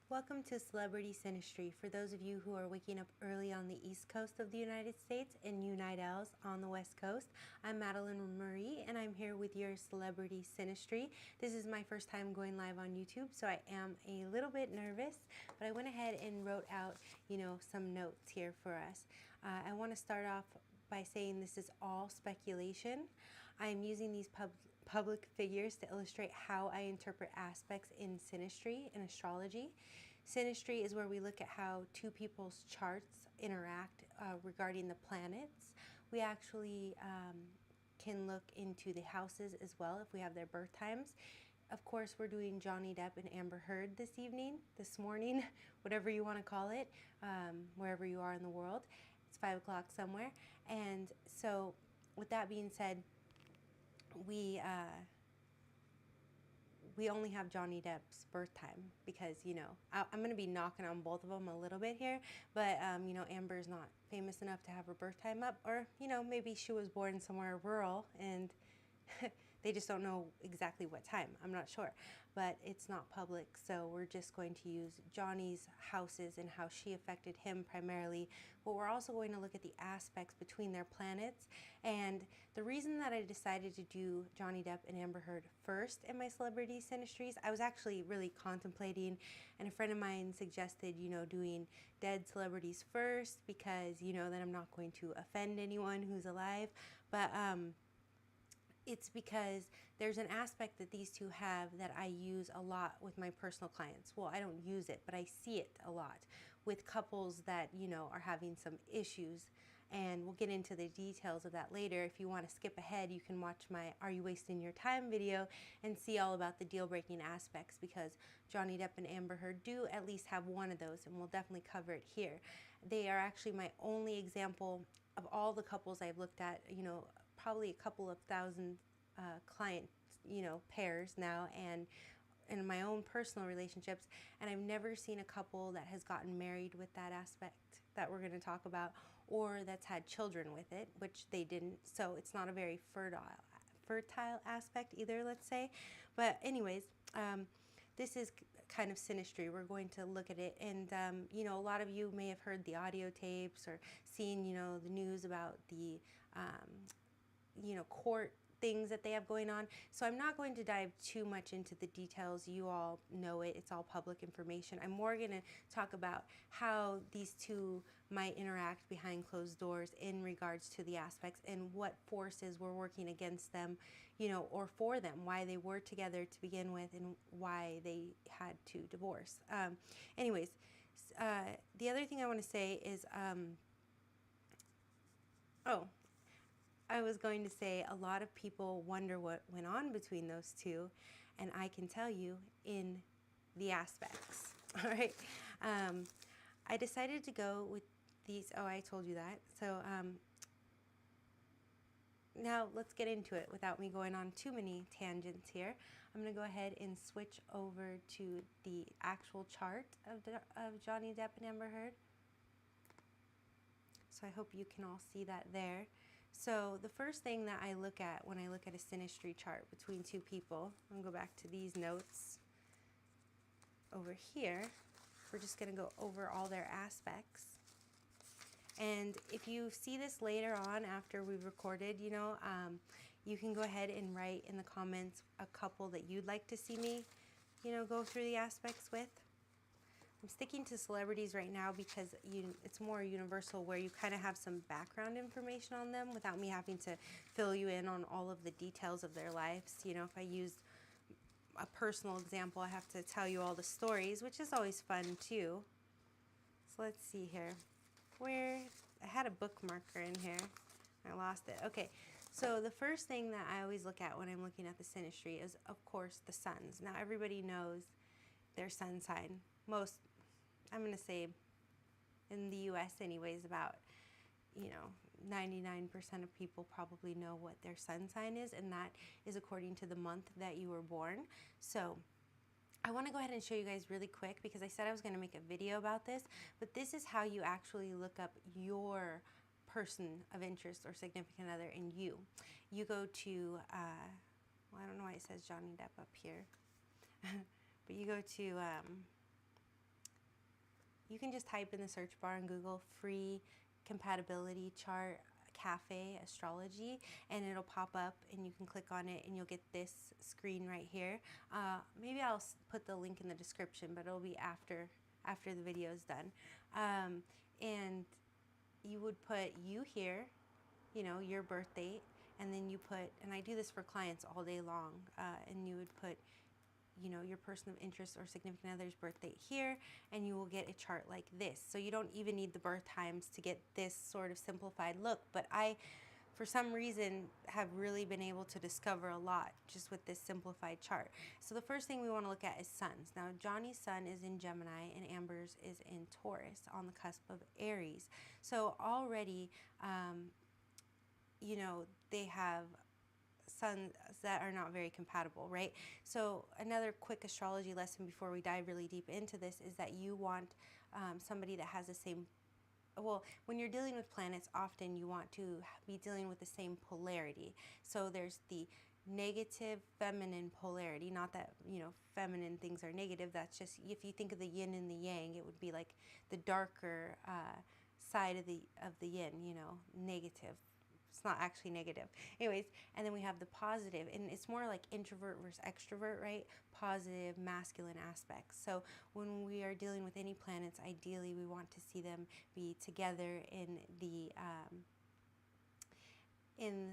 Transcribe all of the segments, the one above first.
Welcome to Celebrity Sinistry. For those of you who are waking up early on the East Coast of the United States and you night owls on the West Coast, I'm Madeline Marie and I'm here with your Celebrity Sinistry. This is my first time going live on YouTube, so I am a little bit nervous, but I went ahead and wrote out, some notes here for us. I want to start off by saying this is all speculation. I am using these public figures to illustrate how I interpret aspects in synastry and astrology. Synastry is where we look at how two people's charts interact regarding the planets. We actually can look into the houses as well if we have their birth times. Of course, we're doing Johnny Depp and Amber Heard this morning, whatever you want to call it, wherever you are in the world. It's 5 o'clock somewhere. And so with that being said, we only have Johnny Depp's birth time because, I'm going to be knocking on both of them a little bit here. But, Amber's not famous enough to have her birth time up. Or, maybe she was born somewhere rural and they just don't know exactly what time. I'm not sure. But it's not public, so we're just going to use Johnny's houses and how she affected him primarily. But we're also going to look at the aspects between their planets. And the reason that I decided to do Johnny Depp and Amber Heard first in my celebrity synastries, I was actually really contemplating, and a friend of mine suggested, doing dead celebrities first because, then I'm not going to offend anyone who's alive. But it's because there's an aspect that these two have that I use a lot with my personal clients. Well, I don't use it, but I see it a lot with couples that, are having some issues. And we'll get into the details of that later. If you want to skip ahead, you can watch my Are You Wasting Your Time video and see all about the deal-breaking aspects, because Johnny Depp and Amber Heard do at least have one of those, and we'll definitely cover it here. They are actually my only example of all the couples I've looked at, probably a couple of thousand client, pairs now, and in my own personal relationships, and I've never seen a couple that has gotten married with that aspect that we're going to talk about, or that's had children with it, which they didn't. So it's not a very fertile aspect either, let's say. But anyways, this is kind of synastry. We're going to look at it, and a lot of you may have heard the audio tapes or seen, the news about the court things that they have going on. So I'm not going to dive too much into the details. You all know it. It's all public information. I'm more going to talk about how these two might interact behind closed doors in regards to the aspects and what forces were working against them, or for them, why they were together to begin with and why they had to divorce. Anyways, the other thing I want to say is, I was going to say a lot of people wonder what went on between those two, and I can tell you in the aspects. All right. I decided to go with these. Oh, I told you that. So now let's get into it without me going on too many tangents here. I'm going to go ahead and switch over to the actual chart of Johnny Depp and Amber Heard. So I hope you can all see that there. So the first thing that I look at when I look at a synastry chart between two people, I'm going to go back to these notes over here. We're just going to go over all their aspects. And if you see this later on after we've recorded, you can go ahead and write in the comments a couple that you'd like to see me, go through the aspects with. I'm sticking to celebrities right now because it's more universal, where you kind of have some background information on them without me having to fill you in on all of the details of their lives. If I used a personal example, I have to tell you all the stories, which is always fun too. So let's see here. I had a bookmarker in here. I lost it. Okay, so the first thing that I always look at when I'm looking at the synastry is, of course, the suns. Now, everybody knows their sun sign. I'm going to say in the U.S. anyways, about, 99% of people probably know what their sun sign is, and that is according to the month that you were born. So I want to go ahead and show you guys really quick, because I said I was going to make a video about this, but this is how you actually look up your person of interest or significant other in you. You go to, well, I don't know why it says Johnny Depp up here, but you go to you can just type in the search bar and Google free compatibility chart cafe astrology, and it'll pop up and you can click on it and you'll get this screen right here. Maybe I'll put the link in the description, but it'll be after the video is done. And you would put you here, you know, your birth date, and then you put, and I do this for clients all day long, and you would put, you know, your person of interest or significant other's birth date here, and you will get a chart like this. So you don't even need the birth times to get this sort of simplified look, but I, for some reason, have really been able to discover a lot just with this simplified chart. So the first thing we want to look at is suns. Now, Johnny's sun is in Gemini and Amber's is in Taurus on the cusp of Aries. So already, you know, they have suns that are not very compatible, right? So another quick astrology lesson before we dive really deep into this is that you want somebody that has the same, well, when you're dealing with planets, often you want to be dealing with the same polarity. So there's the negative feminine polarity, not that, you know, feminine things are negative. That's just, if you think of the yin and the yang, it would be like the darker side of the yin, you know, negative. It's not actually negative. Anyways, and then we have the positive, and it's more like introvert versus extrovert, right? Positive, masculine aspects. So when we are dealing with any planets, ideally we want to see them be together in the,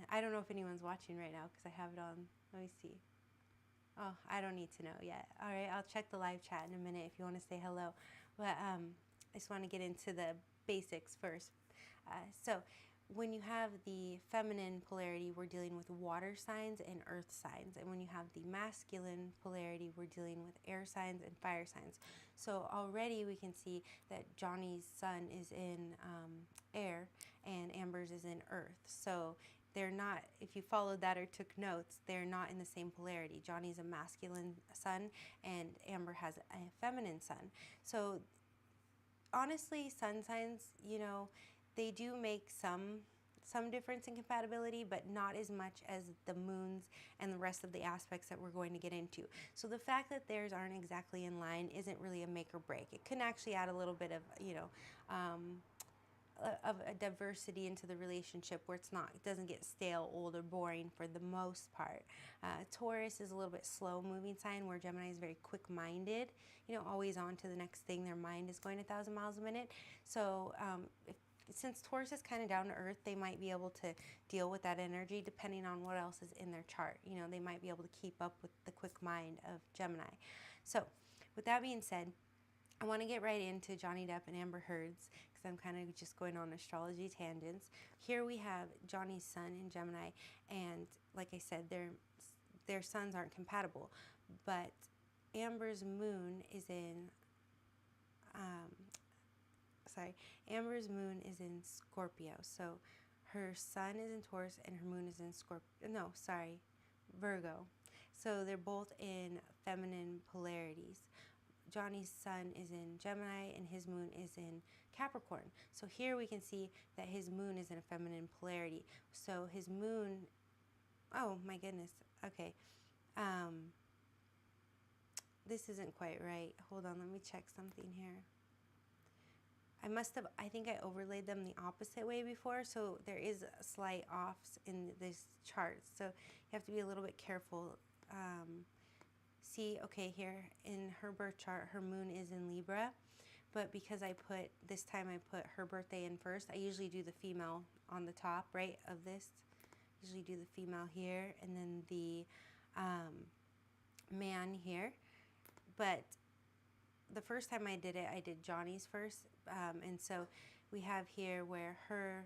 I don't know if anyone's watching right now because I have it on, let me see. Oh, I don't need to know yet. All right, I'll check the live chat in a minute if you want to say hello. But I just want to get into the basics first. So when you have the feminine polarity, we're dealing with water signs and earth signs. And when you have the masculine polarity, we're dealing with air signs and fire signs. So already we can see that Johnny's sun is in air and Amber's is in earth. So they're not, if you followed that or took notes, they're not in the same polarity. Johnny's a masculine sun and Amber has a feminine sun. So honestly, sun signs, you know, they do make some difference in compatibility, but not as much as the moons and the rest of the aspects that we're going to get into. So the fact that theirs aren't exactly in line isn't really a make or break. It can actually add a little bit of, you know, of a diversity into the relationship where it doesn't get stale, old, or boring for the most part. Taurus is a little bit slow moving sign, where Gemini is very quick-minded, you know, always on to the next thing. Their mind is going 1,000 miles a minute. So since Taurus is kind of down to earth, they might be able to deal with that energy depending on what else is in their chart. You know, they might be able to keep up with the quick mind of Gemini. So with that being said, I want to get right into Johnny Depp and Amber Heard's, because I'm kind of just going on astrology tangents. Here we have Johnny's sun in Gemini, and like I said, their suns aren't compatible. But Amber's moon is in, Amber's moon is in Scorpio. So her sun is in Taurus and her moon is in Virgo. So they're both in feminine polarities. Johnny's sun is in Gemini and his moon is in Capricorn. So here we can see that his moon is in a feminine polarity. So his moon, oh my goodness, okay. This isn't quite right. Hold on, let me check something here. I think I overlaid them the opposite way before, so there is slight offs in this chart. So you have to be a little bit careful. See, okay, here in her birth chart, her moon is in Libra, but because this time I put her birthday in first, I usually do the female on the top, right, of this. Usually do the female here, and then the man here. But the first time I did it, I did Johnny's first, and so we have here where her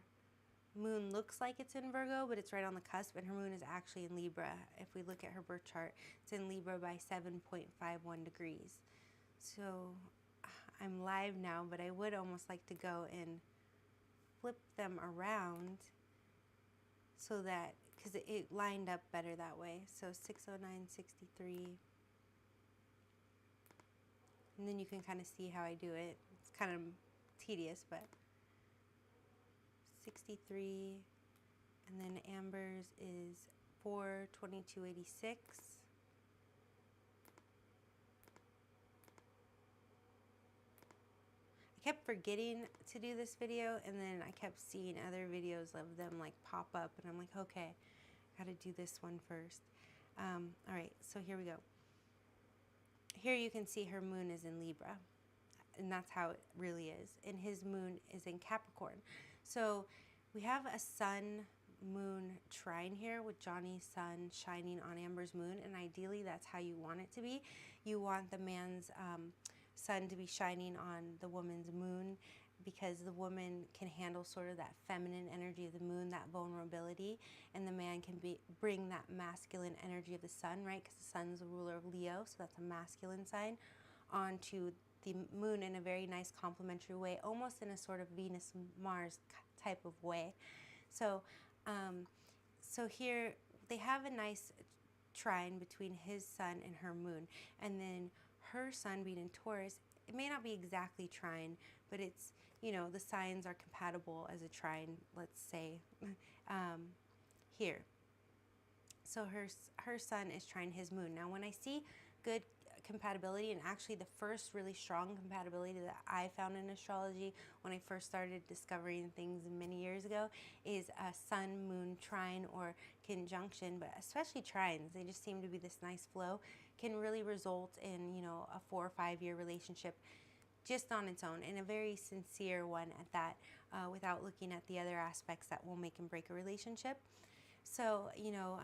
moon looks like it's in Virgo, but it's right on the cusp, and her moon is actually in Libra. If we look at her birth chart, it's in Libra by 7.51 degrees. So I'm live now, but I would almost like to go and flip them around so that, because it lined up better that way. So 60963. And then you can kind of see how I do it. It's kind of tedious, but 63, and then Amber's is 42286. I kept forgetting to do this video, and then I kept seeing other videos of them like pop up, and I'm like, okay, I gotta do this one first. All right, so here we go. Here you can see her moon is in Libra, and that's how it really is. And his moon is in Capricorn. So we have a sun moon trine here with Johnny's sun shining on Amber's moon, and ideally that's how you want it to be. You want the man's sun to be shining on the woman's moon, because the woman can handle sort of that feminine energy of the moon, that vulnerability, and the man can bring that masculine energy of the sun, right? Because the sun's the ruler of Leo, so that's a masculine sign, onto the moon in a very nice complementary way, almost in a sort of Venus-Mars type of way. So, so here they have a nice trine between his sun and her moon, and then her sun being in Taurus, it may not be exactly trine, but it's, you know, the signs are compatible as a trine, let's say, here. So her sun is trine his moon. Now, when I see good compatibility, and actually the first really strong compatibility that I found in astrology when I first started discovering things many years ago, is a sun moon trine or conjunction, but especially trines. They just seem to be this nice flow, can really result in, you know, a 4 or 5 year relationship just on its own, and a very sincere one at that, without looking at the other aspects that will make and break a relationship. So, you know,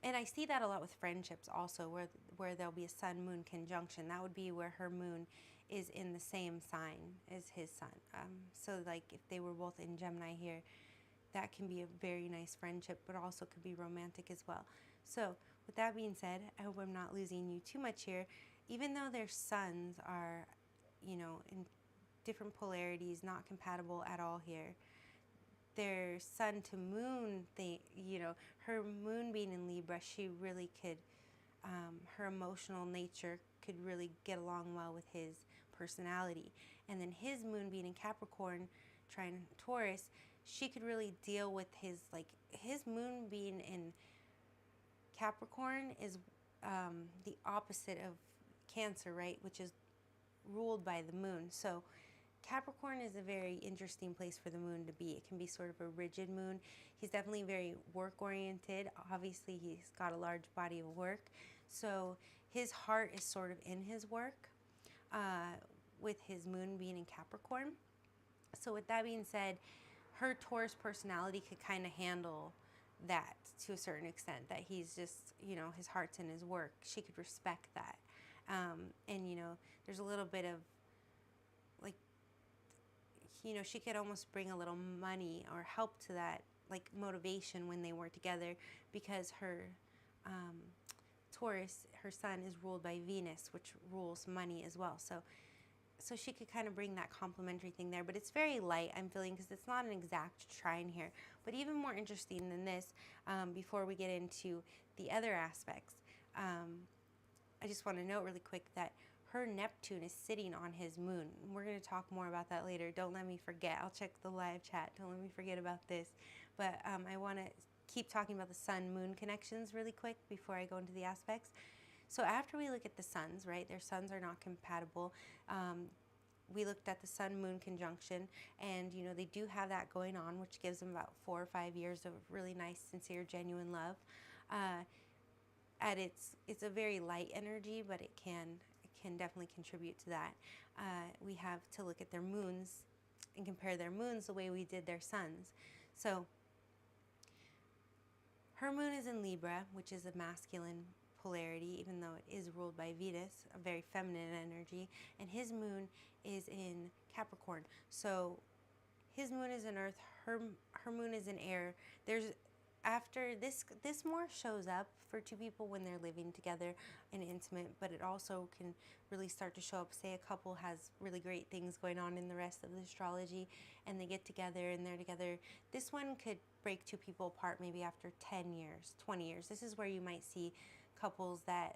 and I see that a lot with friendships also, where there'll be a sun-moon conjunction. That would be where her moon is in the same sign as his sun. So like if they were both in Gemini here, that can be a very nice friendship, but also could be romantic as well. So with that being said, I hope I'm not losing you too much here. Even though their suns are, you know, in different polarities, not compatible at all here, their sun to moon thing, you know, her moon being in Libra, she really could, her emotional nature could really get along well with his personality. And then his moon being in Capricorn, trine Taurus, she could really deal with his, like, his moon being in Capricorn is the opposite of Cancer, right, which is ruled by the moon. So Capricorn is a very interesting place for the moon to be. It can be sort of a rigid moon. He's definitely very work-oriented. Obviously, he's got a large body of work. So his heart is sort of in his work, with his moon being in Capricorn. So with that being said, her Taurus personality could kind of handle that to a certain extent, that he's just, you know, his heart's in his work. She could respect that. And, you know, there's a little bit of, like, you know, she could almost bring a little money or help to that, like, motivation when they were together, because her Taurus, her sun is ruled by Venus, which rules money as well. So she could kind of bring that complementary thing there, but it's very light, I'm feeling, because it's not an exact trine here. But even more interesting than this, before we get into the other aspects, I just want to note really quick that her Neptune is sitting on his moon. We're going to talk more about that later. Don't let me forget. I'll check the live chat. Don't let me forget about this. But I want to keep talking about the sun-moon connections really quick before I go into the aspects. So after we look at the suns, right, their suns are not compatible. We looked at the sun-moon conjunction, and, you know, they do have that going on, which gives them about 4 or 5 years of really nice, sincere, genuine love. It's a very light energy, but it can definitely contribute to that. We have to look at their moons and compare their moons the way we did their suns. So her moon is in Libra, which is a masculine polarity, even though it is ruled by Venus, a very feminine energy, and his moon is in Capricorn. So his moon is in Earth, her moon is in air. There's, after this more shows up for two people when they're living together and intimate, but it also can really start to show up, say a couple has really great things going on in the rest of the astrology, and they get together and they're together. This one could break two people apart maybe after 10 years, 20 years. This is where you might see couples that,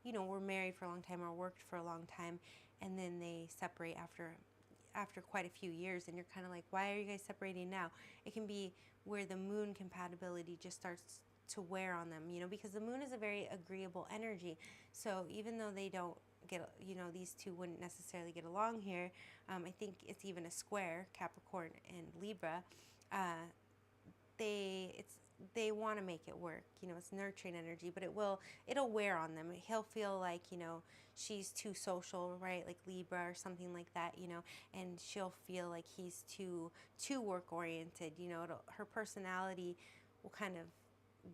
you know, were married for a long time or worked for a long time, and then they separate after quite a few years, and you're kind of like, why are you guys separating now? It can be where the moon compatibility just starts to wear on them, you know, because the moon is a very agreeable energy. So even though they don't get, you know, these two wouldn't necessarily get along here, I think it's even a square, Capricorn and Libra, they want to make it work. You know, it's nurturing energy, but it'll wear on them. He'll feel like, you know, she's too social, right? Like Libra or something like that, you know, and she'll feel like he's too work oriented. You know, her personality will kind of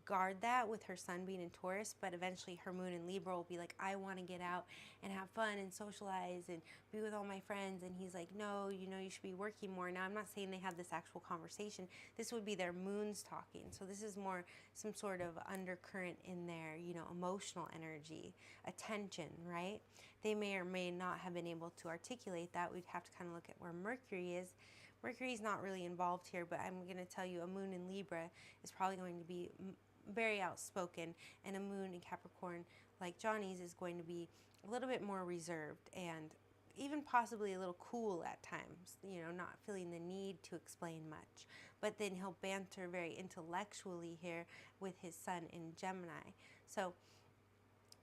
guard that with her sun being in Taurus, but eventually her moon in Libra will be like, I want to get out and have fun and socialize and be with all my friends. And he's like, no, you know, you should be working more. Now, I'm not saying they have this actual conversation. This would be their moons talking. So this is more some sort of undercurrent in their, you know, emotional energy, attention, right? They may or may not have been able to articulate that. We'd have to kind of look at where Mercury is. Mercury's not really involved here, but I'm going to tell you a moon in Libra is probably going to be very outspoken, and a moon in Capricorn like Johnny's is going to be a little bit more reserved and even possibly a little cool at times, you know, not feeling the need to explain much. But then he'll banter very intellectually here with his sun in Gemini. So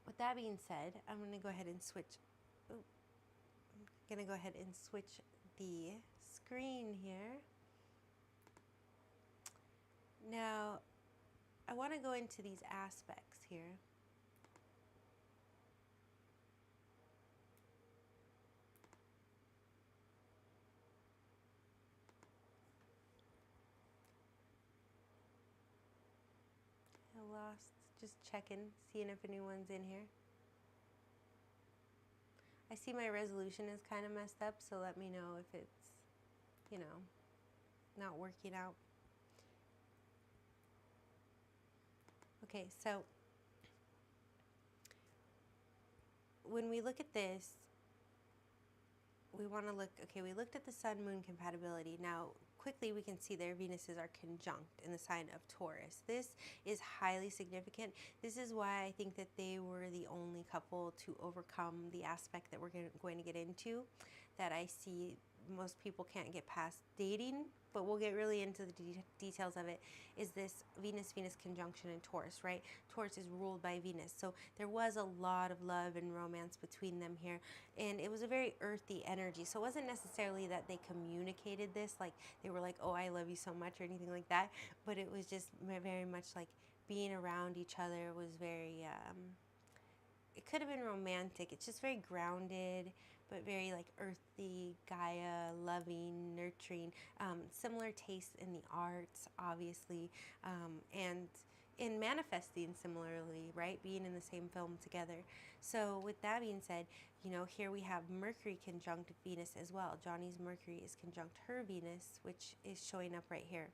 with that being said, I'm going to go ahead and switch. I'm going to go ahead and switch the screen here. Now, I want to go into these aspects here. I lost, just checking, seeing if anyone's in here. I see my resolution is kind of messed up, so let me know if it's, you know, not working out. Okay, so when we look at this, we want to look, okay, we looked at the sun moon compatibility. Now, quickly we can see their Venuses are conjunct in the sign of Taurus. This is highly significant. This is why I think that they were the only couple to overcome the aspect that we're going to get into, that I see most people can't get past dating, but we'll get really into the details of it, is this Venus-Venus conjunction in Taurus, right? Taurus is ruled by Venus. So there was a lot of love and romance between them here, and it was a very earthy energy. So it wasn't necessarily that they communicated this, like they were like, oh, I love you so much or anything like that, but it was just very much like being around each other was very, it could have been romantic. It's just very grounded, but very like earthy, Gaia, loving, nurturing, similar tastes in the arts, obviously, and in manifesting similarly, right? Being in the same film together. So with that being said, you know, here we have Mercury conjunct Venus as well. Johnny's Mercury is conjunct her Venus, which is showing up right here.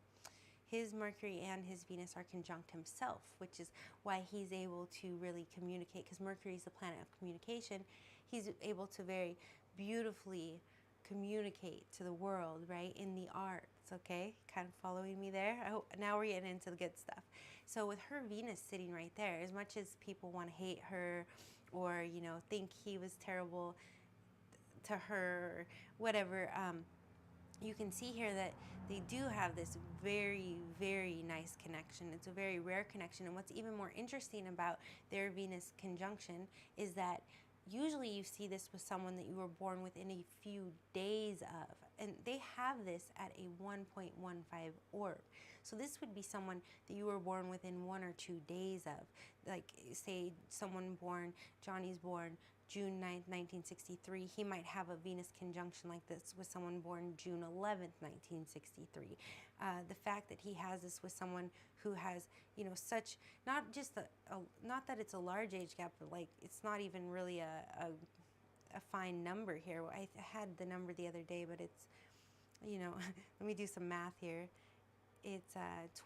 His Mercury and his Venus are conjunct himself, which is why he's able to really communicate, because Mercury is the planet of communication. He's able to very beautifully communicate to the world, right, in the arts, okay? Kind of following me there? I hope, now we're getting into the good stuff. So with her Venus sitting right there, as much as people want to hate her or, you know, think he was terrible to her or whatever, you can see here that they do have this very, very nice connection. It's a very rare connection. And what's even more interesting about their Venus conjunction is that usually you see this with someone that you were born within a few days of. And they have this at a 1.15 orb. So this would be someone that you were born within 1 or 2 days of. Like, say, someone born, Johnny's born June 9th, 1963, he might have a Venus conjunction like this with someone born June 11th, 1963. The fact that he has this with someone who has, you know, such, not just not that it's a large age gap, but like it's not even really a fine number here. I had the number the other day, but it's, you know, let me do some math here. It's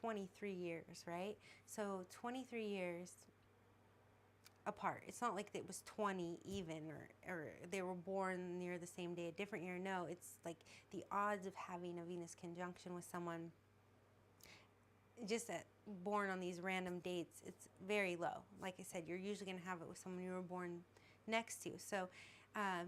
23 years, right? So 23 years apart. It's not like it was 20 even, or they were born near the same day a different year. No, it's like the odds of having a Venus conjunction with someone just born on these random dates, it's very low. Like I said, you're usually going to have it with someone you were born next to. So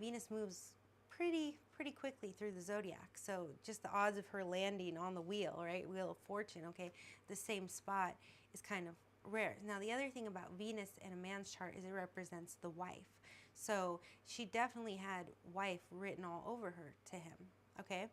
Venus moves pretty quickly through the zodiac. So just the odds of her landing on the wheel, right? Wheel of Fortune, okay, the same spot is kind of rare. Now, the other thing about Venus in a man's chart is it represents the wife. So she definitely had wife written all over her to him, okay?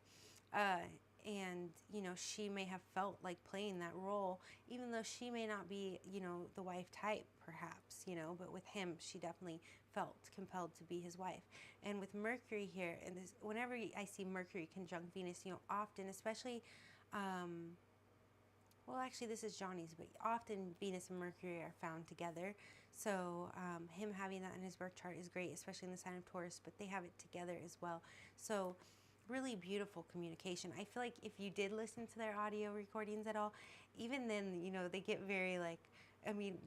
And, you know, she may have felt like playing that role, even though she may not be, you know, the wife type, perhaps, you know, but with him, she definitely felt compelled to be his wife. And with Mercury here, and this, whenever I see Mercury conjunct Venus, you know, often, especially, well, actually, this is Johnny's, but often Venus and Mercury are found together. So him having that in his birth chart is great, especially in the sign of Taurus, but they have it together as well. So really beautiful communication. I feel like if you did listen to their audio recordings at all, even then, you know, they get very like, I mean,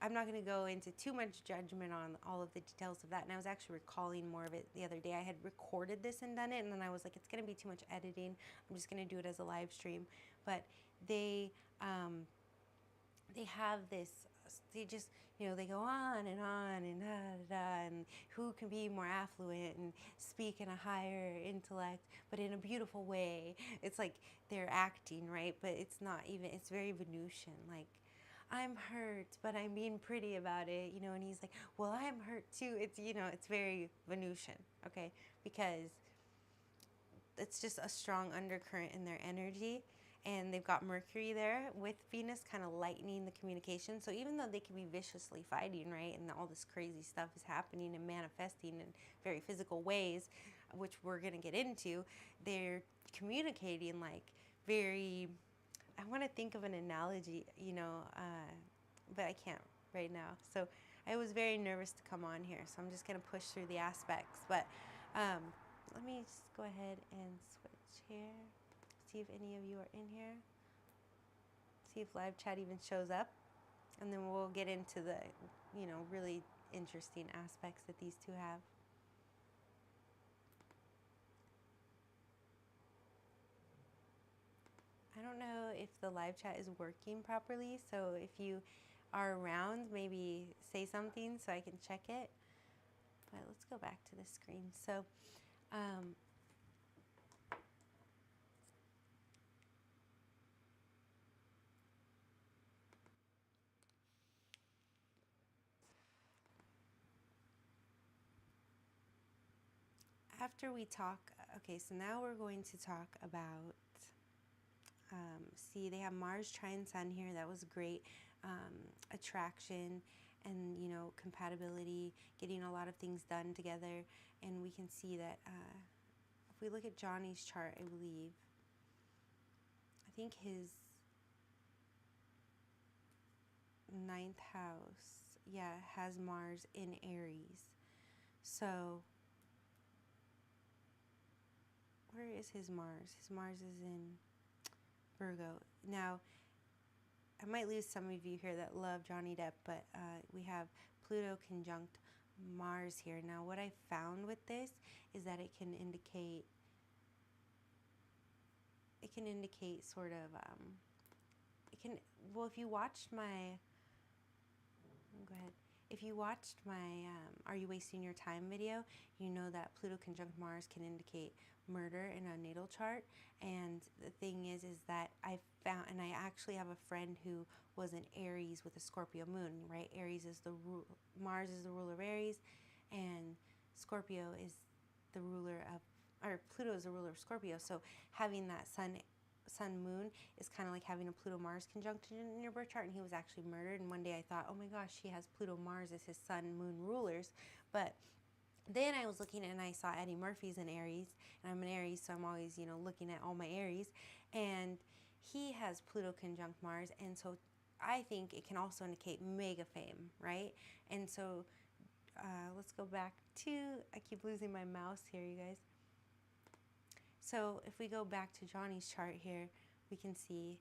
I'm not going to go into too much judgment on all of the details of that. And I was actually recalling more of it the other day. I had recorded this and done it, and then I was like, it's going to be too much editing. I'm just going to do it as a live stream. But they have this, they just, you know, they go on and on and and who can be more affluent and speak in a higher intellect, but in a beautiful way. It's like they're acting, right? But it's not even, it's very Venusian, like, I'm hurt, but I'm being pretty about it, you know, and he's like, well, I'm hurt too. It's, you know, it's very Venusian, okay? Because it's just a strong undercurrent in their energy. And they've got Mercury there with Venus kind of lightening the communication. So even though they can be viciously fighting, right, and all this crazy stuff is happening and manifesting in very physical ways, which we're going to get into, they're communicating like very, I want to think of an analogy, you know, but I can't right now. So I was very nervous to come on here, so I'm just going to push through the aspects. But let me just go ahead and switch here. See if any of you are in here. See if live chat even shows up. And then we'll get into the, you know, really interesting aspects that these two have. I don't know if the live chat is working properly, so if you are around, maybe say something so I can check it. But let's go back to the screen. So, after we talk, okay, so now we're going to talk about, see, they have Mars trine Sun here. That was great. Attraction and, you know, compatibility, getting a lot of things done together. And we can see that if we look at Johnny's chart, I believe, I think his ninth house, yeah, has Mars in Aries. So where is his Mars? His Mars is in Virgo. Now, I might lose some of you here that love Johnny Depp, but we have Pluto conjunct Mars here. Now, what I found with this is that it can indicate sort of, it can, well, if you watched my, go ahead. If you watched my Are You Wasting Your Time video, you know that Pluto conjunct Mars can indicate murder in a natal chart. And the thing is that I found, and I actually have a friend who was in Aries with a Scorpio moon, right? Aries is the Mars is the ruler of Aries, and Scorpio is the ruler of, or Pluto is the ruler of Scorpio. So having that sun moon is kind of like having a Pluto Mars conjunction in your birth chart, and he was actually murdered. And one day I thought, oh my gosh, he has Pluto Mars as his sun moon rulers. But then I was looking and I saw Eddie Murphy's in Aries, and I'm in Aries, so I'm always, you know, looking at all my Aries, and he has Pluto conjunct Mars, and so I think it can also indicate mega fame, right? And so let's go back to, I keep losing my mouse here, you guys. So if we go back to Johnny's chart here, we can see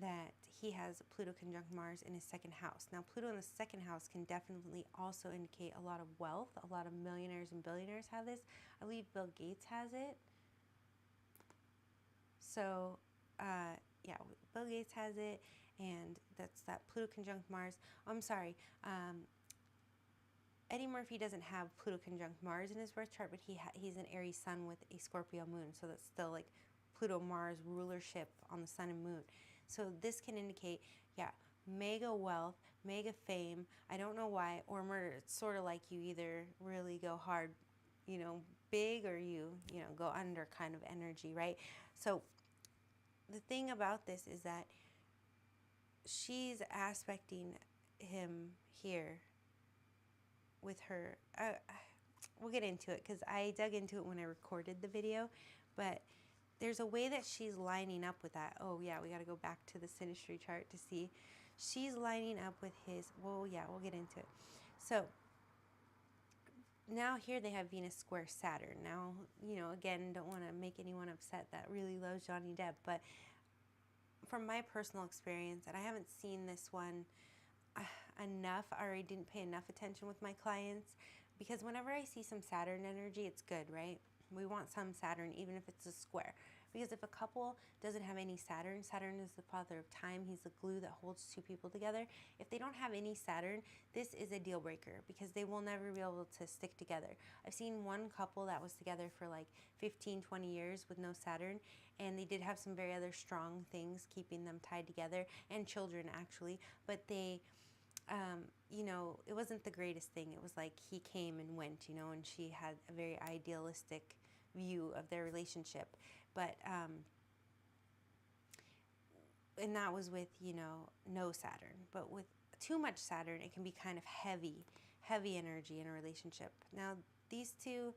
that he has Pluto conjunct Mars in his second house. Now, Pluto in the second house can definitely also indicate a lot of wealth. A lot of millionaires and billionaires have this. I believe Bill Gates has it. So, yeah, Bill Gates has it, and that's that Pluto conjunct Mars. I'm sorry, Eddie Murphy doesn't have Pluto conjunct Mars in his birth chart, but he's an Aries sun with a Scorpio moon, so that's still like Pluto Mars rulership on the sun and moon. So this can indicate, yeah, mega wealth, mega fame. I don't know why, or murder. It's sort of like you either really go hard, you know, big, or you know, go under kind of energy, right? So the thing about this is that she's aspecting him here with her. We'll get into it because I dug into it when I recorded the video, but there's a way that she's lining up with that. Oh yeah, we got to go back to the Synastry chart to see. She's lining up with his, well, yeah, we'll get into it. So now here they have Venus square Saturn. Now, you know, again, don't want to make anyone upset that really loves Johnny Depp, but from my personal experience, and I haven't seen this one enough, or I didn't pay enough attention with my clients, because whenever I see some Saturn energy, it's good, right? We want some Saturn, even if it's a square. Because if a couple doesn't have any Saturn, Saturn is the father of time. He's the glue that holds two people together. If they don't have any Saturn, this is a deal breaker because they will never be able to stick together. I've seen one couple that was together for like 15, 20 years with no Saturn, and they did have some very other strong things keeping them tied together, and children actually, but they, you know, it wasn't the greatest thing. It was like he came and went, you know, and she had a very idealistic view of their relationship. But, and that was with, you know, no Saturn. But with too much Saturn, it can be kind of heavy energy in a relationship. Now, these two,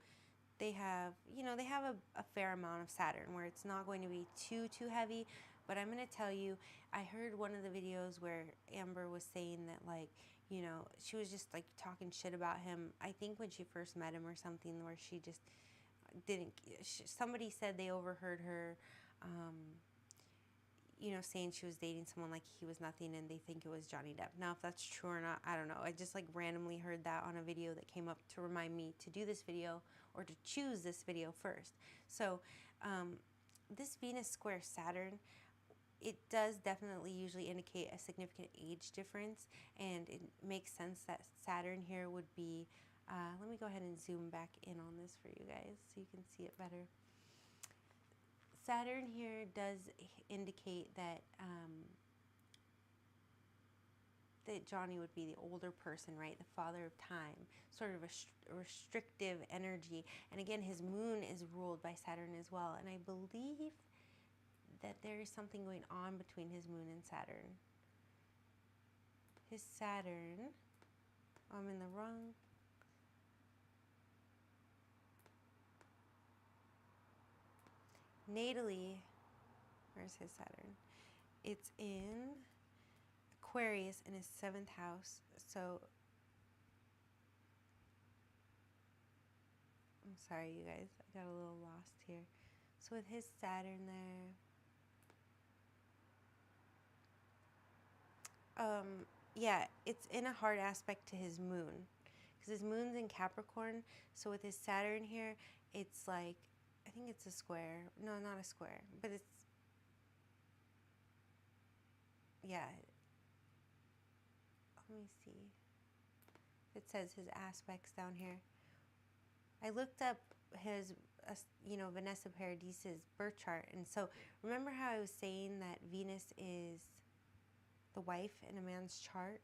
they have, you know, they have a fair amount of Saturn where it's not going to be too heavy. But I'm going to tell you, I heard one of the videos where Amber was saying that, like, you know, she was just like talking shit about him. I think when she first met him or something, where she just didn't, somebody said they overheard her, you know, saying she was dating someone like he was nothing and they think it was Johnny Depp. Now, if that's true or not, I don't know. I just like randomly heard that on a video that came up to remind me to do this video or to choose this video first. So this Venus square Saturn, it does definitely usually indicate a significant age difference, and it makes sense that Saturn here would be, let me go ahead and zoom back in on this for you guys so you can see it better. Saturn here does indicate that that Johnny would be the older person, right? The father of time, sort of a restrictive energy. And again, his moon is ruled by Saturn as well. And I believe that there is something going on between his moon and Saturn. His Saturn, I'm in the wrong. Natally, where's his Saturn? It's in Aquarius in his 7th house. So, I'm sorry, you guys. I got a little lost here. So with his Saturn there, yeah, it's in a hard aspect to his moon, because his moon's in Capricorn. So with his Saturn here, it's like, I think it's a square. No, not a square, but it's, yeah. Let me see. It says his aspects down here. I looked up his, you know, Vanessa Paradise's birth chart, and so remember how I was saying that Venus is the wife in a man's chart?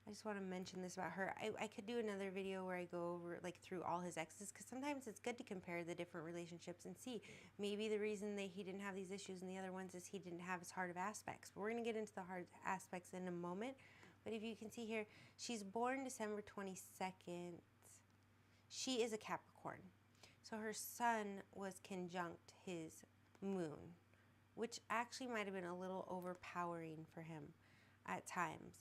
I just want to mention this about her. I could do another video where I go over, like, through all his exes, because sometimes it's good to compare the different relationships and see. Maybe the reason that he didn't have these issues in the other ones is he didn't have his heart of aspects. But we're going to get into the heart aspects in a moment. But if you can see here, she's born December 22nd. She is a Capricorn. So her sun was conjunct his moon, which actually might have been a little overpowering for him at times.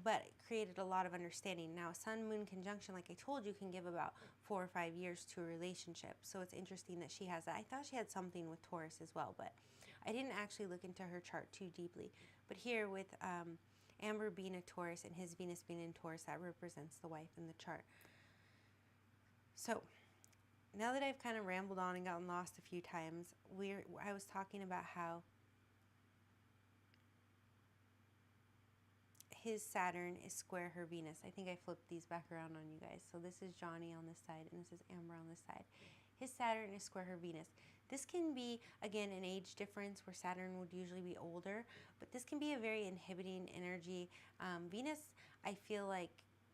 But it created a lot of understanding. Now, sun-moon conjunction, like I told you, can give about 4 or 5 years to a relationship. So it's interesting that she has that. I thought she had something with Taurus as well, but I didn't actually look into her chart too deeply. But here with Amber being a Taurus and his Venus being in Taurus, that represents the wife in the chart. So now that I've kind of rambled on and gotten lost a few times, I was talking about how his Saturn is square her Venus. I think I flipped these back around on you guys. So this is Johnny on this side, and this is Amber on this side. His Saturn is square her Venus. this can be, again, an age difference where Saturn would usually be older, but this can be a very inhibiting energy. Venus, I feel like,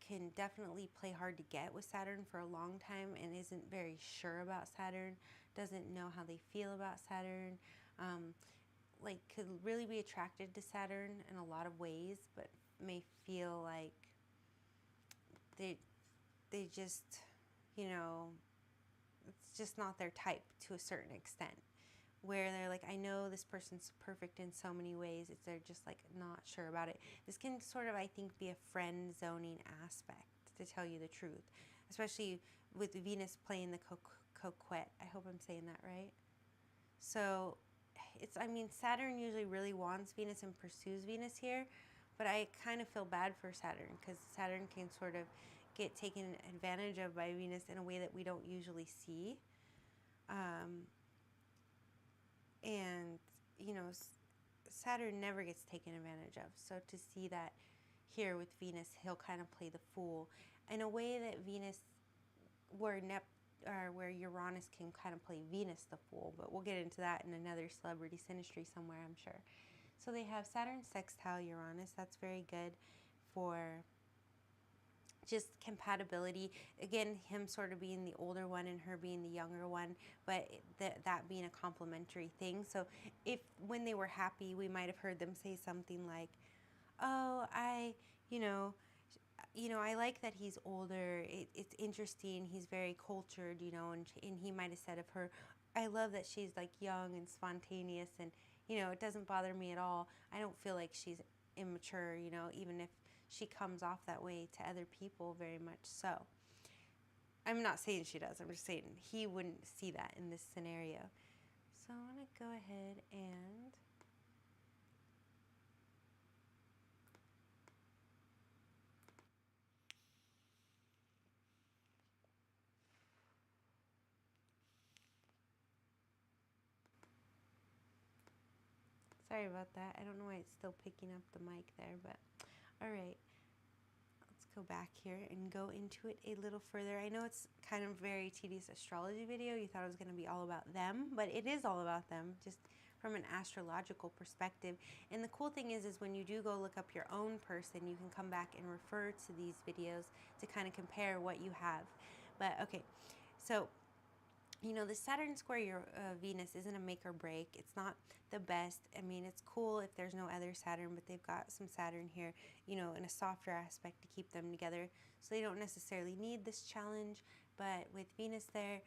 can definitely play hard to get with Saturn for a long time and isn't very sure about Saturn, doesn't know how they feel about Saturn, like could really be attracted to Saturn in a lot of ways, but may feel like they just, you know, it's just not their type to a certain extent. Where they're like, I know this person's perfect in so many ways, they're just like not sure about it. This can sort of, I think, be a friend zoning aspect, to tell you the truth, especially with Venus playing the coquette. I hope I'm saying that right. So it's, I mean, Saturn usually really wants Venus and pursues Venus here, but I kind of feel bad for Saturn because Saturn can sort of get taken advantage of by Venus in a way that we don't usually see. And, you know, Saturn never gets taken advantage of. So to see that here with Venus, he'll kind of play the fool in a way that Venus, where Uranus can kind of play Venus the fool. But we'll get into that in another celebrity synastry somewhere, I'm sure. So they have Saturn sextile Uranus. That's very good for just compatibility. Again, him sort of being the older one and her being the younger one, but that being a complementary thing. So if when they were happy, we might have heard them say something like, oh, I like that he's older. It's interesting. He's very cultured, and he might have said of her, I love that she's like young and spontaneous, and, it doesn't bother me at all. I don't feel like she's immature, even if she comes off that way to other people, very much so. I'm not saying she does. I'm just saying he wouldn't see that in this scenario. So I want to go ahead and sorry about that. I don't know why it's still picking up the mic there, but all right. Let's go back here and go into it a little further. I know it's kind of very tedious astrology video. You thought it was going to be all about them, but it is all about them, just from an astrological perspective. And the cool thing is when you do go look up your own person, you can come back and refer to these videos to kind of compare what you have. But okay, so the Saturn square your Venus isn't a make or break. It's not the best. I mean, it's cool if there's no other Saturn, but they've got some Saturn here, in a softer aspect to keep them together. So they don't necessarily need this challenge. But with Venus there,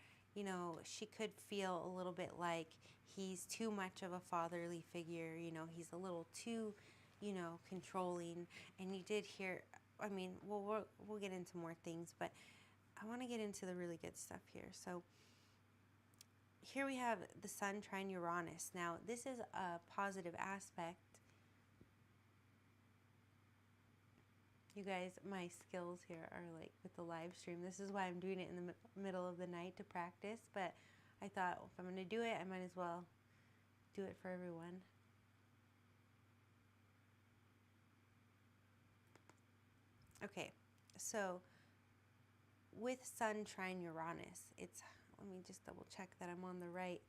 she could feel a little bit like he's too much of a fatherly figure. He's a little too, controlling. And you did hear, I mean, we'll get into more things, but I want to get into the really good stuff here. So here we have the Sun trine Uranus. Now, this is a positive aspect. You guys, my skills here are like with the live stream. This is why I'm doing it in the middle of the night to practice. But I thought, if I'm going to do it, I might as well do it for everyone. Okay, so with Sun trine Uranus, let me just double check that I'm on the right.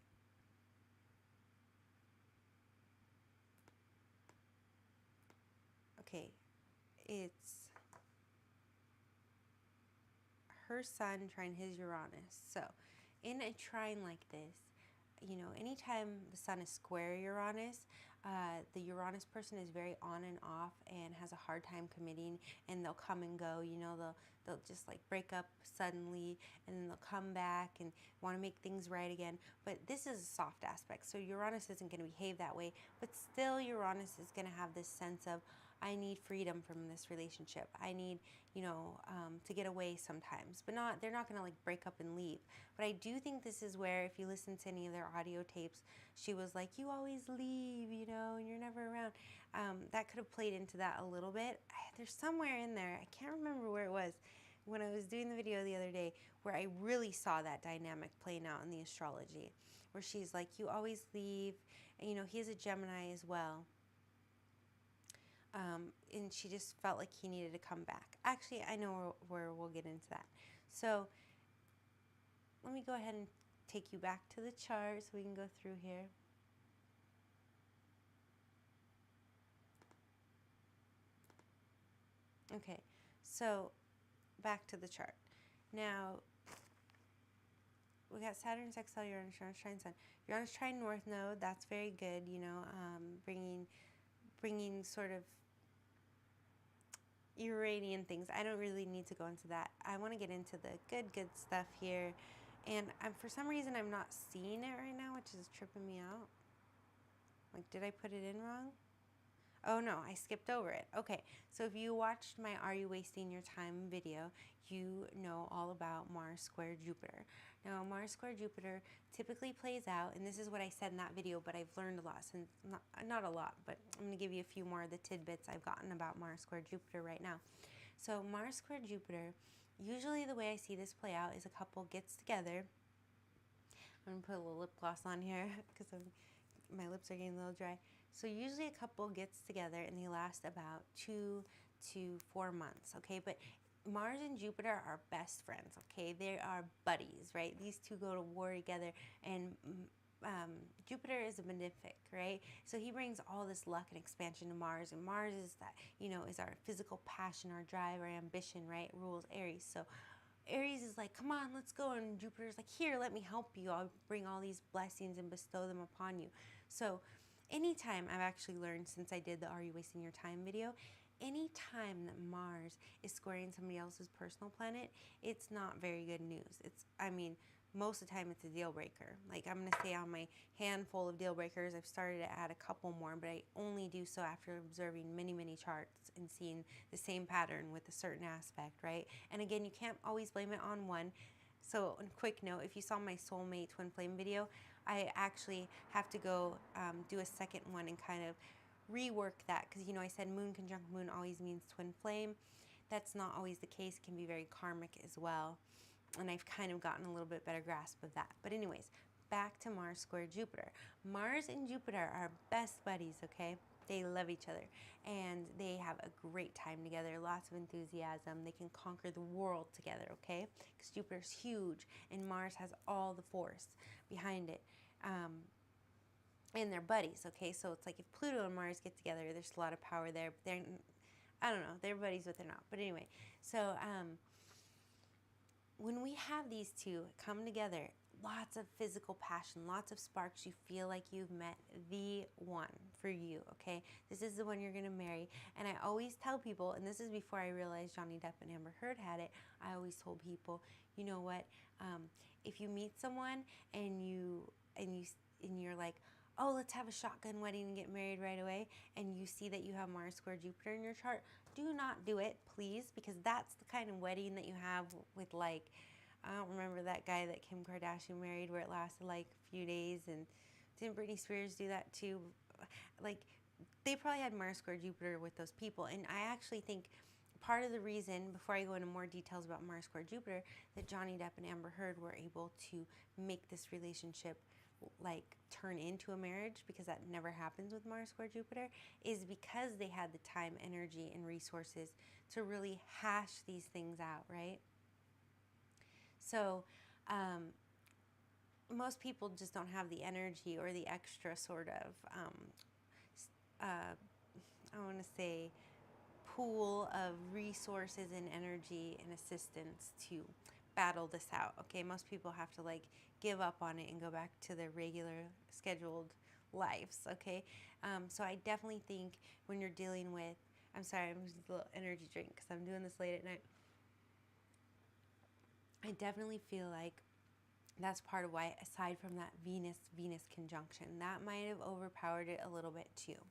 Okay, it's her Sun trine his Uranus. So in a trine like this, anytime the Sun is square Uranus, the Uranus person is very on and off and has a hard time committing, and they'll come and go. They'll just like break up suddenly, and then they'll come back and want to make things right again. But this is a soft aspect, so Uranus isn't going to behave that way. But still, Uranus is going to have this sense of, I need freedom from this relationship. I need, to get away sometimes. But they're not going to like break up and leave. But I do think this is where, if you listen to any of their audio tapes, she was like, you always leave, and you're never around. That could have played into that a little bit. There's somewhere in there, I can't remember where it was, when I was doing the video the other day, where I really saw that dynamic playing out in the astrology, where she's like, you always leave. And, he is a Gemini as well. And she just felt like he needed to come back. Actually, I know where we'll get into that. So let me go ahead and take you back to the chart so we can go through here. Okay, so back to the chart. Now, we got Saturn, sextile, Uranus, Uranus, trine Sun. Uranus, trine North Node, that's very good, you know, bringing sort of Uranian things. I don't really need to go into that. I want to get into the good stuff here. And for some reason, I'm not seeing it right now, which is tripping me out. Like, did I put it in wrong? Oh no, I skipped over it. Okay, so if you watched my Are You Wasting Your Time video, you know all about Mars square Jupiter. Now, Mars square Jupiter typically plays out, and this is what I said in that video, but I've learned a lot since, not a lot, but I'm going to give you a few more of the tidbits I've gotten about Mars square Jupiter right now. So Mars square Jupiter, usually the way I see this play out is a couple gets together. I'm going to put a little lip gloss on here because my lips are getting a little dry. So usually a couple gets together and they last about 2 to 4 months, okay? But Mars and Jupiter are best friends, okay? They are buddies, right? These two go to war together, and Jupiter is a benefic, right? So he brings all this luck and expansion to Mars, and Mars is that, you know, is our physical passion, our drive, our ambition, right? Rules Aries. So Aries is like, come on, let's go. And Jupiter's like, here, let me help you. I'll bring all these blessings and bestow them upon you. So anytime, I've actually learned since I did the Are You Wasting Your Time video, anytime that Mars is squaring somebody else's personal planet, it's not very good news. I mean, most of the time it's a deal breaker. Like, I'm going to say on my handful of deal breakers, I've started to add a couple more, but I only do so after observing many charts and seeing the same pattern with a certain aspect, right? And again, you can't always blame it on one. So, a quick note, if you saw my soulmate twin flame video, I actually have to go do a second one and kind of rework that, because, you know, I said moon conjunct moon always means twin flame. That's not always the case. It can be very karmic as well. And I've kind of gotten a little bit better grasp of that. But anyways, back to Mars square Jupiter. Mars and Jupiter are best buddies, okay? They love each other, and they have a great time together, lots of enthusiasm. They can conquer the world together, okay? Because Jupiter's huge, and Mars has all the force behind it. And they're buddies, okay? So it's like if Pluto and Mars get together, there's a lot of power there. But they're, I don't know, they're buddies, but they're not. But anyway, so when we have these two come together, lots of physical passion, lots of sparks. You feel like you've met the one for you, okay? This is the one you're going to marry. And I always tell people, and this is before I realized Johnny Depp and Amber Heard had it, I always told people, you know what, if you meet someone and you're like, oh, let's have a shotgun wedding and get married right away, and you see that you have Mars square Jupiter in your chart, do not do it, please, because that's the kind of wedding that you have with, like, I don't remember that guy that Kim Kardashian married where it lasted like a few days, and didn't Britney Spears do that too? Like, they probably had Mars square Jupiter with those people, and I actually think part of the reason, before I go into more details about Mars square Jupiter, that Johnny Depp and Amber Heard were able to make this relationship like turn into a marriage, because that never happens with Mars square Jupiter, is because they had the time, energy, and resources to really hash these things out, right? So most people just don't have the energy or the extra sort of, I want to say, pool of resources and energy and assistance to battle this out, okay? Most people have to, like, give up on it and go back to their regular scheduled lives, okay? So I definitely think when you're dealing with, I'm sorry, I'm using a little energy drink because I'm doing this late at night. I definitely feel like that's part of why, aside from that Venus conjunction, that might have overpowered it a little bit too.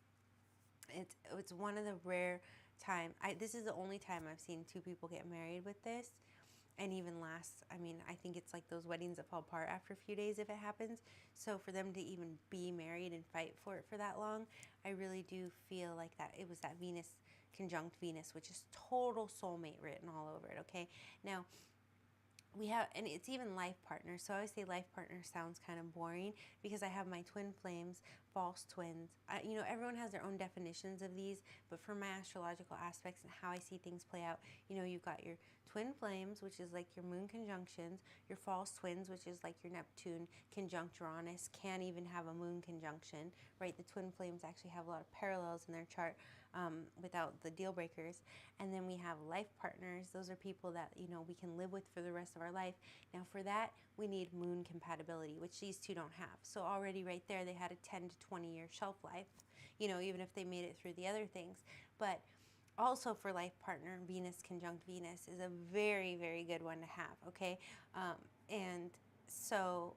It's one of the rare times, this is the only time I've seen two people get married with this, and even last, I mean, I think it's like those weddings that fall apart after a few days if it happens. So for them to even be married and fight for it for that long, I really do feel like that it was that Venus conjunct Venus, which is total soulmate written all over it, okay? Now, we have, and it's even life partner. So I always say life partner sounds kind of boring because I have my twin flames, false twins. You know, everyone has their own definitions of these, but for my astrological aspects and how I see things play out, you know, you've got your twin flames, which is like your moon conjunctions, your false twins, which is like your Neptune conjunct Uranus, can't even have a moon conjunction, right? The twin flames actually have a lot of parallels in their chart without the deal breakers. And then we have life partners. Those are people that, you know, we can live with for the rest of our life. Now for that, we need moon compatibility, which these two don't have. So already right there, they had a 10 to 20 year shelf life, you know, even if they made it through the other things. But also for life partner, Venus conjunct Venus is a very, very good one to have, okay? And so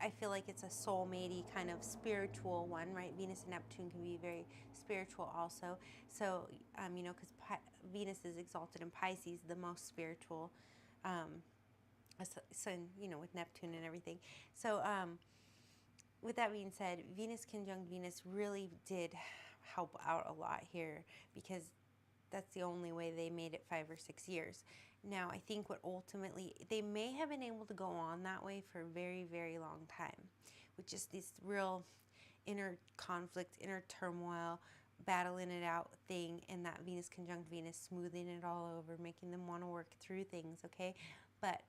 I feel like it's a soulmatey kind of spiritual one, right? Venus and Neptune can be very spiritual also. So, you know, because Venus is exalted in Pisces, the most spiritual, so, you know, with Neptune and everything. So, with that being said, Venus conjunct Venus really did help out a lot here because that's the only way they made it 5 or 6 years. Now, I think what ultimately, they may have been able to go on that way for a very, very long time, with just this real inner conflict, inner turmoil, battling it out thing, and that Venus conjunct Venus smoothing it all over, making them want to work through things, okay? But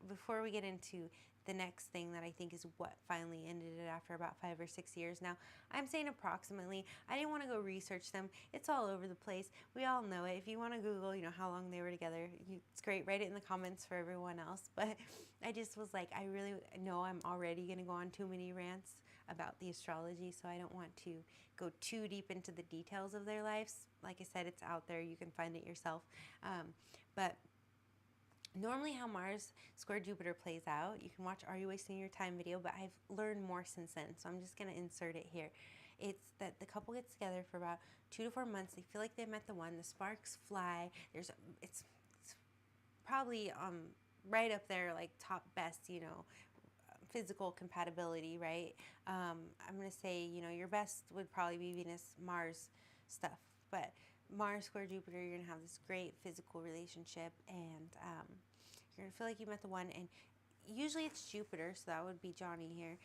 before we get into the next thing that I think is what finally ended it after about 5 or 6 years. Now, I'm saying approximately. I didn't want to go research them. It's all over the place. We all know it. If you want to Google, you know, how long they were together, it's great. Write it in the comments for everyone else. But I just was like, I really know I'm already going to go on too many rants about the astrology, so I don't want to go too deep into the details of their lives. Like I said, it's out there. You can find it yourself. But normally how Mars square Jupiter plays out, you can watch Are You Wasting Your Time video, but I've learned more since then, so I'm just going to insert it here. It's that the couple gets together for about 2 to 4 months. They feel like they met the one. The sparks fly. It's probably right up there, like top best, you know, physical compatibility, right? I'm going to say, you know, your best would probably be Venus-Mars stuff, but Mars square Jupiter, you're going to have this great physical relationship, and you're going to feel like you met the one, and usually it's Jupiter, so that would be Johnny here,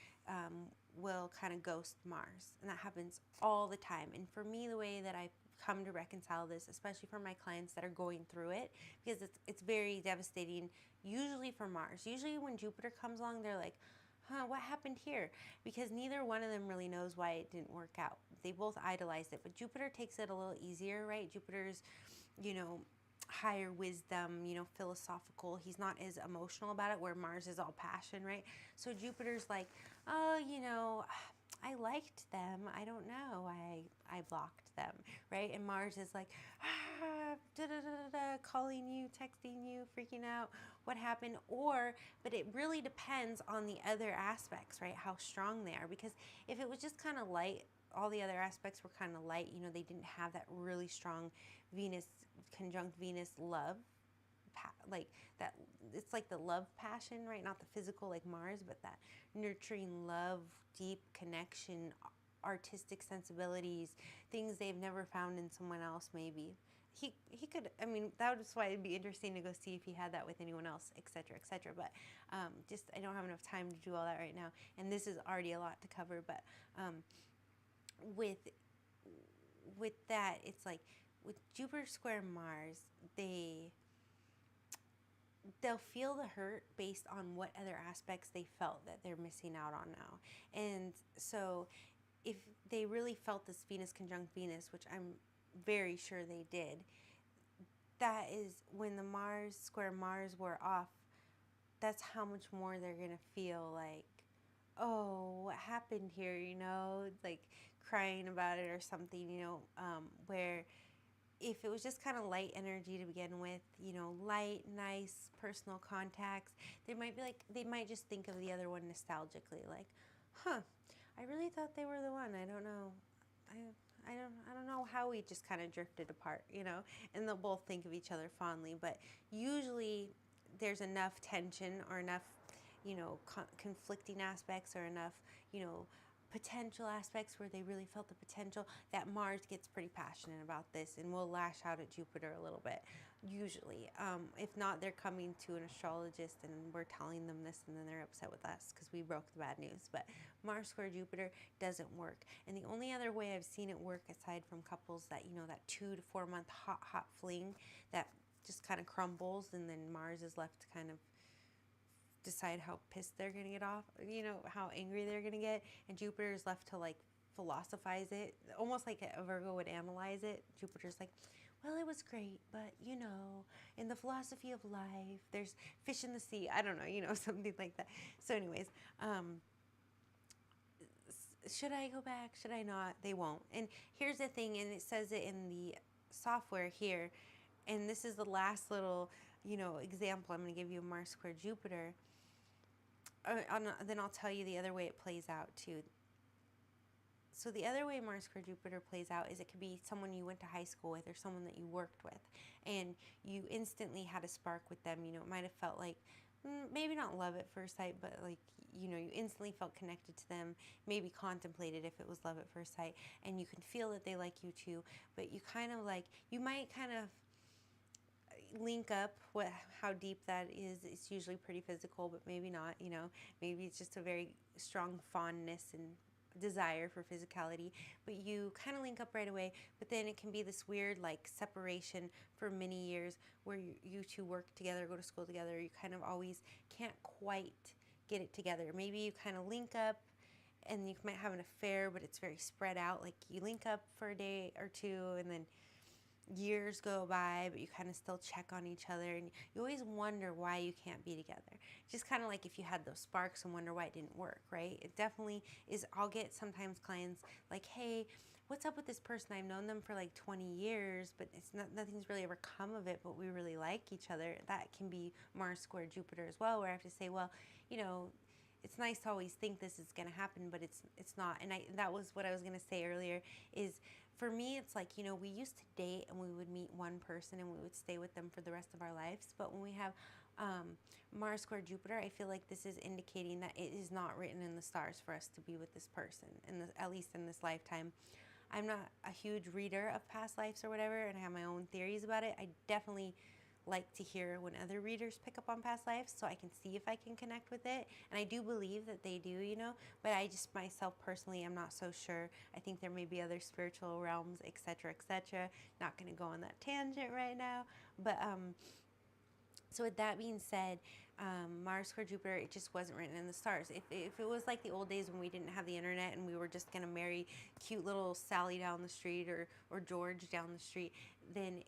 will kind of ghost Mars, and that happens all the time. And for me, the way that I come to reconcile this, especially for my clients that are going through it, because it's very devastating, usually for Mars. Usually when Jupiter comes along, they're like, huh, what happened here? Because neither one of them really knows why it didn't work out. They both idolized it, but Jupiter takes it a little easier, right? Jupiter's, you know, higher wisdom, you know, philosophical. He's not as emotional about it, where Mars is all passion, right? So Jupiter's like, oh, you know, I liked them. I don't know why I blocked them, right? And Mars is like, calling you, texting you, freaking out. What happened? But it really depends on the other aspects, right? How strong they are. Because if it was just kind of light, all the other aspects were kind of light, you know, they didn't have that really strong Venus conjunct Venus love, like that, it's like the love passion, right? Not the physical like Mars, but that nurturing love, deep connection, artistic sensibilities, things they've never found in someone else maybe. He could, I mean, that was why it'd be interesting to go see if he had that with anyone else, etc., etc. But just, I don't have enough time to do all that right now, and this is already a lot to cover. But with that, it's like with Jupiter square Mars, they'll feel the hurt based on what other aspects they felt that they're missing out on now. And so if they really felt this Venus conjunct Venus, which I'm very sure they did, that is when the Mars square Mars were off, that's how much more they're going to feel like, oh, what happened here, you know, like crying about it or something, you know, where if it was just kind of light energy to begin with, you know, light, nice, personal contacts, they might just think of the other one nostalgically, like, huh, I really thought they were the one. I don't know. I don't know how we just kind of drifted apart, you know, and they'll both think of each other fondly, but usually there's enough tension or enough, you know, conflicting aspects or enough, you know, potential aspects where they really felt the potential, that Mars gets pretty passionate about this and will lash out at Jupiter a little bit, usually. If not, they're coming to an astrologist and we're telling them this and then they're upset with us because we broke the bad news. But Mars square Jupiter doesn't work. And the only other way I've seen it work, aside from couples that, you know, that 2 to 4 month hot fling that just kind of crumbles and then Mars is left to kind of decide how pissed they're going to get off, you know, how angry they're going to get, and Jupiter is left to like philosophize it, almost like a Virgo would analyze it. Jupiter's like, well, it was great, but you know, in the philosophy of life, there's fish in the sea. I don't know, you know, something like that. So anyways, should I go back? Should I not? They won't. And here's the thing, and it says it in the software here, and this is the last little, you know, example I'm going to give you of Mars square Jupiter. Then I'll tell you the other way it plays out too. So the other way Mars square Jupiter plays out is it could be someone you went to high school with or someone that you worked with, and you instantly had a spark with them. You know, it might have felt like, maybe not love at first sight, but like, you know, you instantly felt connected to them, maybe contemplated if it was love at first sight, and you can feel that they like you too, but you kind of like, you might kind of link up how deep that is. It's usually pretty physical, but maybe not, you know, maybe it's just a very strong fondness and desire for physicality, but you kind of link up right away. But then it can be this weird like separation for many years where you two work together, go to school together, you kind of always can't quite get it together. Maybe you kind of link up and you might have an affair, but it's very spread out, like you link up for a day or two and then years go by, but you kind of still check on each other, and you always wonder why you can't be together. Just kind of like if you had those sparks and wonder why it didn't work, right? It definitely is. I'll get sometimes clients like, hey, what's up with this person? I've known them for like 20 years, but it's not, nothing's really ever come of it, but we really like each other. That can be Mars square Jupiter as well, where I have to say, well, you know, it's nice to always think this is going to happen, but it's not. And that was what I was going to say earlier is, for me, it's like, you know, we used to date and we would meet one person and we would stay with them for the rest of our lives. But when we have Mars square Jupiter, I feel like this is indicating that it is not written in the stars for us to be with this person, at least in this lifetime. I'm not a huge reader of past lives or whatever, and I have my own theories about it. I definitely like to hear when other readers pick up on past lives so I can see if I can connect with it. And I do believe that they do, you know, but I just myself personally, I'm not so sure. I think there may be other spiritual realms, etc., etc. Not going to go on that tangent right now. But so with that being said, Mars square Jupiter, it just wasn't written in the stars. If it was like the old days when we didn't have the internet and we were just going to marry cute little Sally down the street or George down the street, then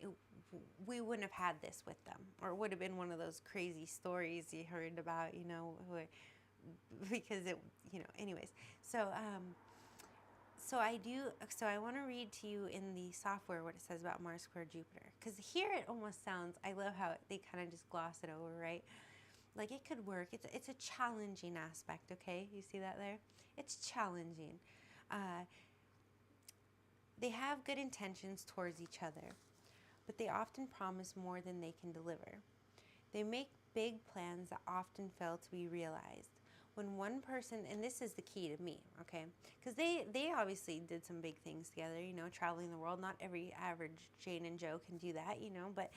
we wouldn't have had this with them, or it would have been one of those crazy stories you heard about, you know, because it, you know, anyways. So so I want to read to you in the software what it says about Mars square Jupiter, because here it almost sounds, I love how they kind of just gloss it over, right? Like it could work. It's a challenging aspect, okay? You see that there? It's challenging. They have good intentions towards each other, but they often promise more than they can deliver. They make big plans that often fail to be realized. When one person, and this is the key to me, okay, because they obviously did some big things together, you know, traveling the world. Not every average Jane and Joe can do that, you know, but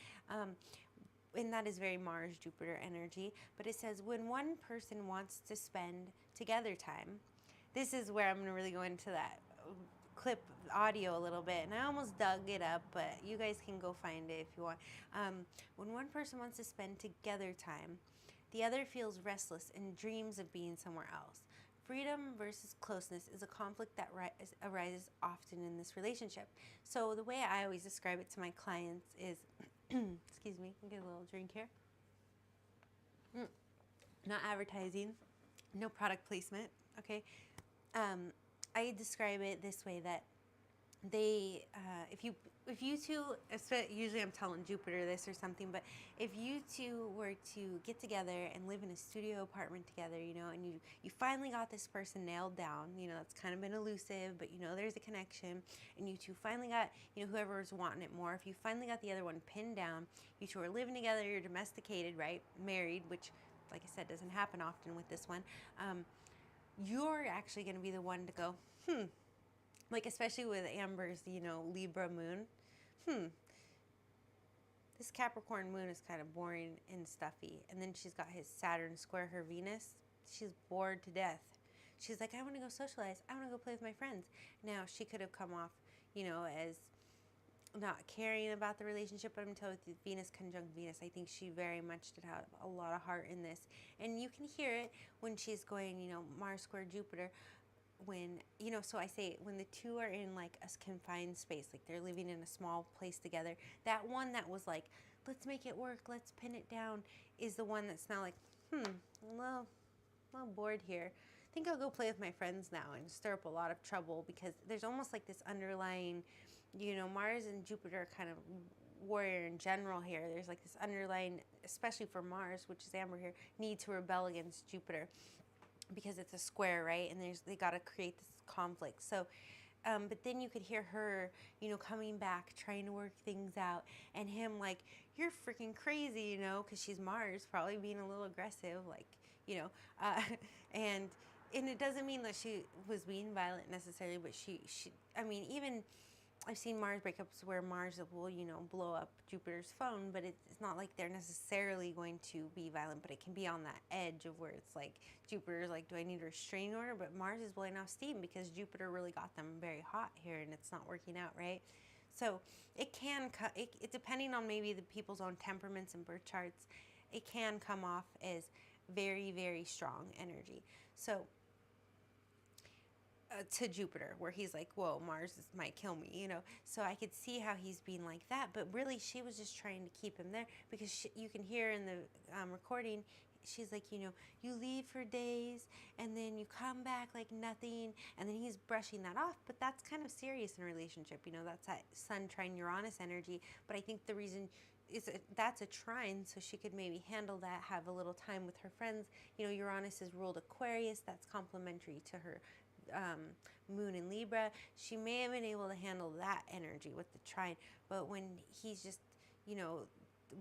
and that is very Mars Jupiter energy. But it says when one person wants to spend together time, this is where I'm going to really go into that clip audio a little bit, and I almost dug it up, but you guys can go find it if you want. When one person wants to spend together time, the other feels restless and dreams of being somewhere else. Freedom versus closeness is a conflict that arises often in this relationship. So the way I always describe it to my clients is, excuse me, get a little drink here. Not advertising, no product placement, okay? I describe it this way, that they, if you two, usually I'm telling Jupiter this or something, but if you two were to get together and live in a studio apartment together, you know, and you finally got this person nailed down, you know, that's kind of been elusive, but you know, there's a connection, and you two finally got, you know, whoever's wanting it more, if you finally got the other one pinned down, you two are living together, you're domesticated, right, married, which, like I said, doesn't happen often with this one, you're actually going to be the one to go, like especially with Amber's, you know, Libra moon, this Capricorn moon is kind of boring and stuffy. And then she's got his Saturn square her Venus. She's bored to death. She's like, I want to go socialize. I want to go play with my friends. Now, she could have come off, you know, as not caring about the relationship, but I'm telling you, Venus conjunct Venus, I think she very much did have a lot of heart in this. And you can hear it when she's going, you know, Mars square Jupiter. When, you know, so I say when the two are in like a confined space, like they're living in a small place together, that one that was like, let's make it work, let's pin it down, is the one that's now like, a little bored here. I think I'll go play with my friends now and stir up a lot of trouble, because there's almost like this underlying, you know, Mars and Jupiter are kind of warrior in general here. There's like this underlying, especially for Mars, which is Amber here, need to rebel against Jupiter, because it's a square, right? And they got to create this conflict. So, but then you could hear her, you know, coming back, trying to work things out, and him like, you're freaking crazy, you know, because she's Mars, probably being a little aggressive, like, you know, and it doesn't mean that she was being violent necessarily, but she, I mean, even I've seen Mars breakups where Mars will, you know, blow up Jupiter's phone, but it's not like they're necessarily going to be violent, but it can be on that edge of where it's like Jupiter's like, do I need a restraining order? But Mars is blowing off steam because Jupiter really got them very hot here, and it's not working out, right? So it can, it depending on maybe the people's own temperaments and birth charts, it can come off as very, very strong energy. So to Jupiter, where he's like, whoa, Mars might kill me, you know. So I could see how he's being like that, but really she was just trying to keep him there, because you can hear in the recording, she's like, you know, you leave for days and then you come back like nothing, and then he's brushing that off. But that's kind of serious in a relationship, you know, that's that Sun trine Uranus energy. But I think the reason is that's a trine, so she could maybe handle that, have a little time with her friends. You know, Uranus is ruled Aquarius, that's complementary to her moon in Libra. She may have been able to handle that energy with the trine, but when he's just, you know,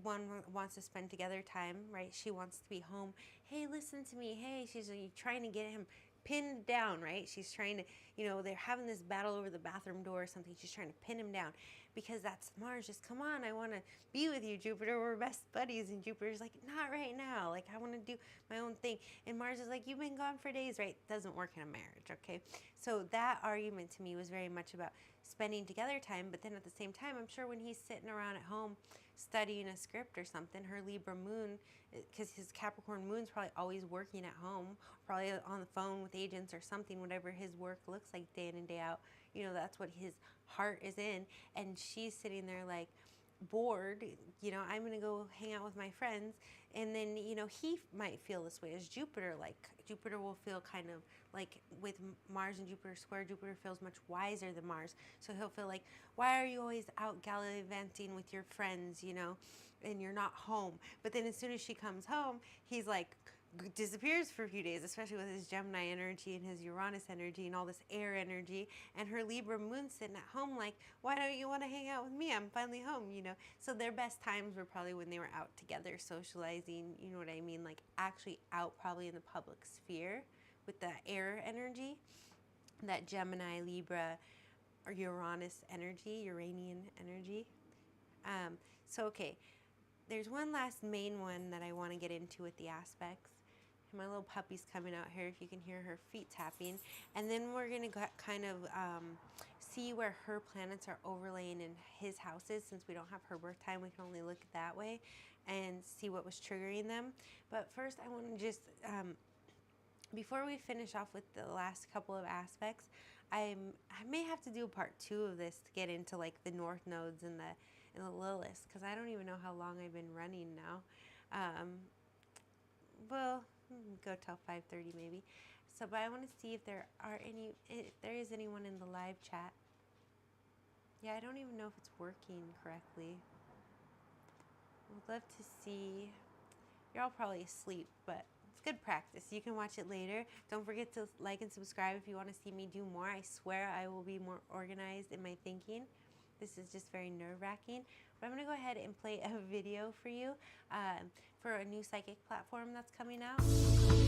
one wants to spend together time, right? She wants to be home. Hey, listen to me. Hey, she's trying to get him pinned down, right? She's trying to, you know, they're having this battle over the bathroom door or something. She's trying to pin him down, because that's Mars. Just come on, I want to be with you, Jupiter. We're best buddies. And Jupiter's like, not right now. Like, I want to do my own thing. And Mars is like, you've been gone for days, right? Doesn't work in a marriage, okay? So that argument to me was very much about spending together time. But then at the same time, I'm sure when he's sitting around at home studying a script or something, her Libra moon, because his Capricorn moon's probably always working at home, probably on the phone with agents or something, whatever his work looks like day in and day out, you know, that's what his heart is in. And she's sitting there like bored, you know, I'm gonna go hang out with my friends. And then, you know, he might feel this way as Jupiter. Like Jupiter will feel kind of like, with Mars and Jupiter square, Jupiter feels much wiser than Mars. So he'll feel like, why are you always out gallivanting with your friends, you know, and you're not home? But then as soon as she comes home, he's like, disappears for a few days, especially with his Gemini energy and his Uranus energy and all this air energy, and her Libra moon sitting at home like, why don't you want to hang out with me? I'm finally home, you know. So their best times were probably when they were out together socializing, you know what I mean, like actually out probably in the public sphere with the air energy, that Gemini, Libra, or Uranus energy, Uranian energy. So okay, there's one last main one that I want to get into with the aspects. My little puppy's coming out here, if you can hear her feet tapping. And then we're going to kind of see where her planets are overlaying in his houses. Since we don't have her birth time, we can only look that way and see what was triggering them. But first, I want to just, before we finish off with the last couple of aspects, I may have to do a part 2 of this to get into like the North nodes and the Lilith, because I don't even know how long I've been running now. Well, go till 5:30 maybe. So, but I want to see if there is anyone in the live chat. Yeah, I don't even know if it's working correctly. I'd love to see. You're all probably asleep, but it's good practice. You can watch it later. Don't forget to like and subscribe if you want to see me do more. I swear I will be more organized in my thinking. This is just very nerve-wracking. But I'm going to go ahead and play a video for you for a new psychic platform that's coming out.